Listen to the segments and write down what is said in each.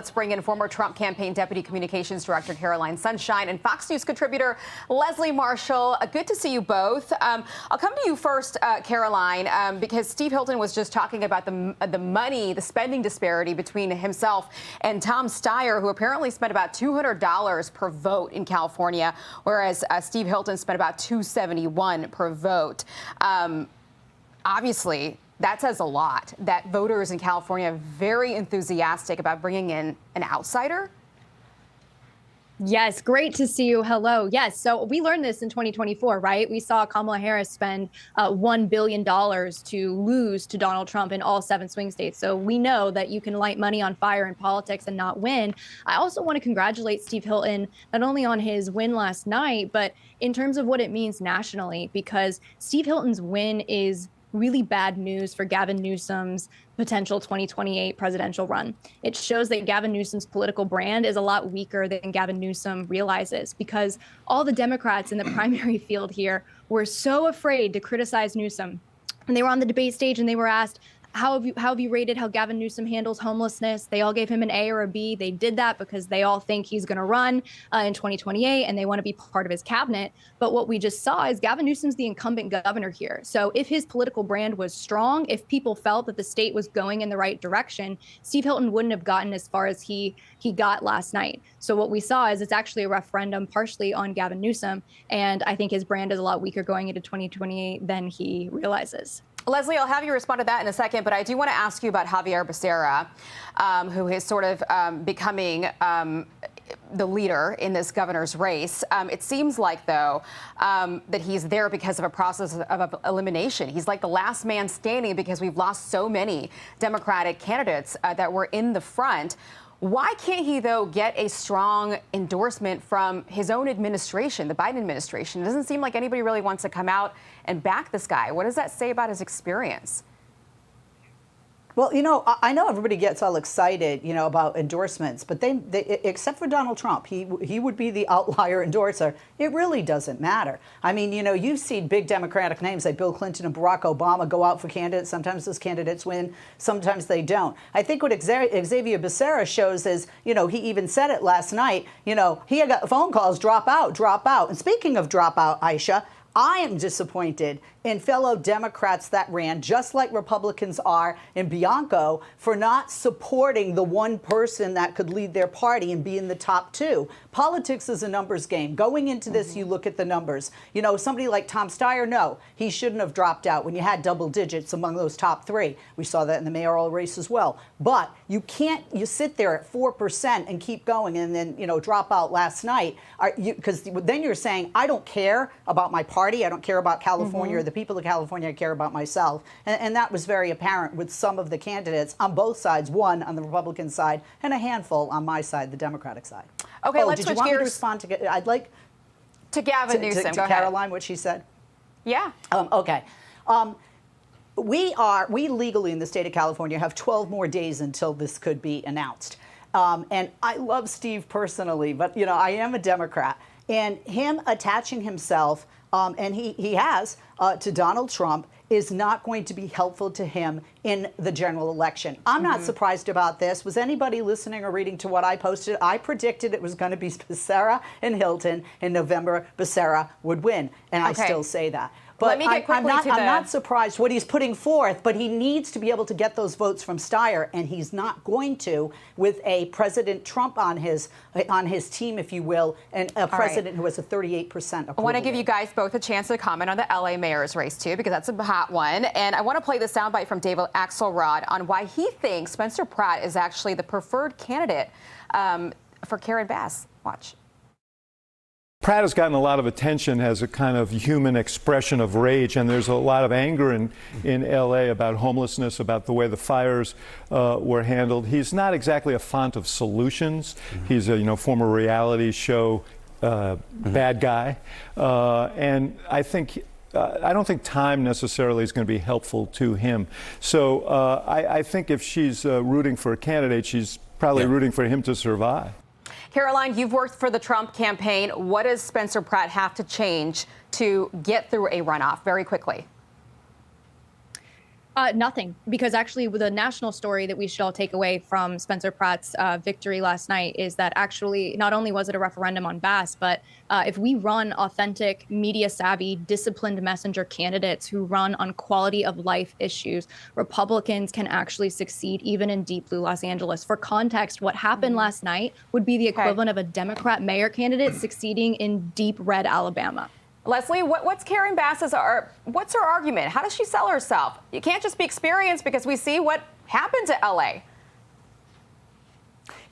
Let's bring in former Trump campaign deputy communications director Caroline Sunshine and Fox News contributor Leslie Marshall. Good to see you both. I'll come to you first, Caroline, because Steve Hilton was just talking about the spending disparity between himself and Tom Steyer, who apparently spent about $200 per vote in California, whereas Steve Hilton spent about $271 per vote. Obviously, that says a lot, that voters in California are very enthusiastic about bringing in an outsider. Yes, great to see you. Hello. Yes, so we learned this in 2024, right? We saw Kamala Harris spend $1 billion to lose to Donald Trump in all 7 swing states. So we know that you can light money on fire in politics and not win. I also want to congratulate Steve Hilton, not only on his win last night, but in terms of what it means nationally, because Steve Hilton's win is really bad news for Gavin Newsom's potential 2028 presidential run. It shows that Gavin Newsom's political brand is a lot weaker than Gavin Newsom realizes, because all the Democrats in the primary field here were so afraid to criticize Newsom. And they were on the debate stage and they were asked, how have you rated how Gavin Newsom handles homelessness? They all gave him an A or a B. They did that because they all think he's going to run in 2028 and they want to be part of his cabinet. But what we just saw is Gavin Newsom's the incumbent governor here. So if his political brand was strong, if people felt that the state was going in the right direction, Steve Hilton wouldn't have gotten as far as he got last night. So what we saw is it's actually a referendum partially on Gavin Newsom. And I think his brand is a lot weaker going into 2028 than he realizes. Leslie, I'll have you respond to that in a second, but I do want to ask you about Javier Becerra, who is sort of becoming the leader in this governor's race. It seems like, though, that he's there because of a process of elimination. He's like the last man standing because we've lost so many Democratic candidates that were in the front. Why can't he, though, get a strong endorsement from his own administration, the Biden administration? It doesn't seem like anybody really wants to come out and back this guy. What does that say about his experience? Well, you know, I know everybody gets all excited, you know, about endorsements, but they except for Donald Trump, he would be the outlier endorser. It really doesn't matter. I mean, you know, you've seen big Democratic names like Bill Clinton and Barack Obama go out for candidates. Sometimes those candidates win, sometimes they don't. I think what Xavier Becerra shows is, you know, he even said it last night, you know, he had got phone calls, drop out, drop out. And speaking of drop out, Aisha, I am disappointed in fellow Democrats that ran, just like Republicans are in Bianco, for not supporting the one person that could lead their party and be in the top 2. Politics is a numbers game. Going into this, you look at the numbers. You know, somebody like Tom Steyer, no, he shouldn't have dropped out when you had double digits among those top 3. We saw that in the mayoral race as well. But you can't, you sit there at 4% and keep going and then, you know, drop out last night. Because then you're saying, I don't care about my party. I don't care about California or the people of California. I care about myself. And that was very apparent with some of the candidates on both sides, one on the Republican side and a handful on my side, the Democratic side. Okay, let's did switch you want gears. Me to respond to? I'd like to Gavin Newsom. To Caroline, what she said. Yeah. Okay. We legally in the state of California have 12 more days until this could be announced. And I love Steve personally, but, you know, I am a Democrat. And him attaching himself, and he has, to Donald Trump is not going to be helpful to him in the general election. I'm not surprised about this. Was anybody listening or reading to what I posted? I predicted it was going to be Becerra and Hilton in November. Becerra would win, and I still say that. But I'm not surprised what he's putting forth, but he needs to be able to get those votes from Steyer, and he's not going to with a President Trump on his team, if you will, and a president who has a 38% approval. I want to give you guys both a chance to comment on the LA mayor's race, too, because that's a hot one. And I want to play the soundbite from David Axelrod on why he thinks Spencer Pratt is actually the preferred candidate for Karen Bass. Watch. Pratt has gotten a lot of attention as a kind of human expression of rage, and there's a lot of anger in L.A. about homelessness, about the way the fires were handled. He's not exactly a font of solutions. He's a former reality show bad guy, and I don't think time necessarily is going to be helpful to him. So I think if she's rooting for a candidate, she's probably rooting for him to survive. Caroline, you've worked for the Trump campaign. What does Spencer Pratt have to change to get through a runoff very quickly? Nothing, because actually the national story that we should all take away from Spencer Pratt's victory last night is that actually not only was it a referendum on Bass, but if we run authentic, media-savvy, disciplined messenger candidates who run on quality of life issues, Republicans can actually succeed even in deep blue Los Angeles. For context, what happened last night would be the equivalent of a Democrat mayor candidate succeeding in deep red Alabama. Leslie, what's Karen Bass's, what's her argument? How does she sell herself? You can't just be experienced because we see what happened to LA.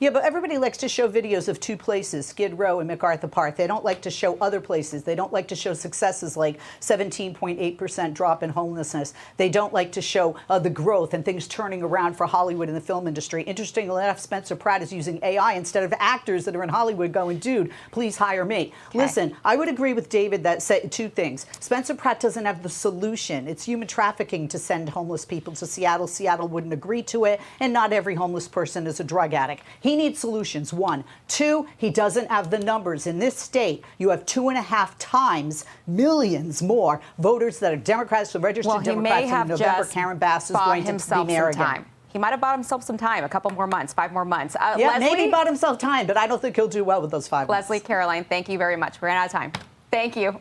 Yeah, but everybody likes to show videos of two places, Skid Row and MacArthur Park. They don't like to show other places. They don't like to show successes like 17.8% drop in homelessness. They don't like to show the growth and things turning around for Hollywood and the film industry. Interestingly enough, Spencer Pratt is using AI instead of actors that are in Hollywood going, dude, please hire me. Okay. Listen, I would agree with David that say two things. Spencer Pratt doesn't have the solution. It's human trafficking to send homeless people to Seattle. Seattle wouldn't agree to it, and not every homeless person is a drug addict. He needs solutions, one. Two, he doesn't have the numbers. In this state, you have 2.5 times millions more voters that are Democrats, so registered Democrats in November. Karen Bass is going to be mayor again. He might have bought himself some time, a couple more months, 5 more months. Yeah, Leslie, maybe bought himself time, but I don't think he'll do well with those 5 months. Leslie, Caroline, thank you very much. We ran out of time. Thank you.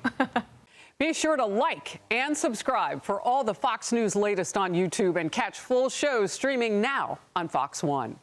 Be sure to like and subscribe for all the Fox News latest on YouTube and catch full shows streaming now on Fox One.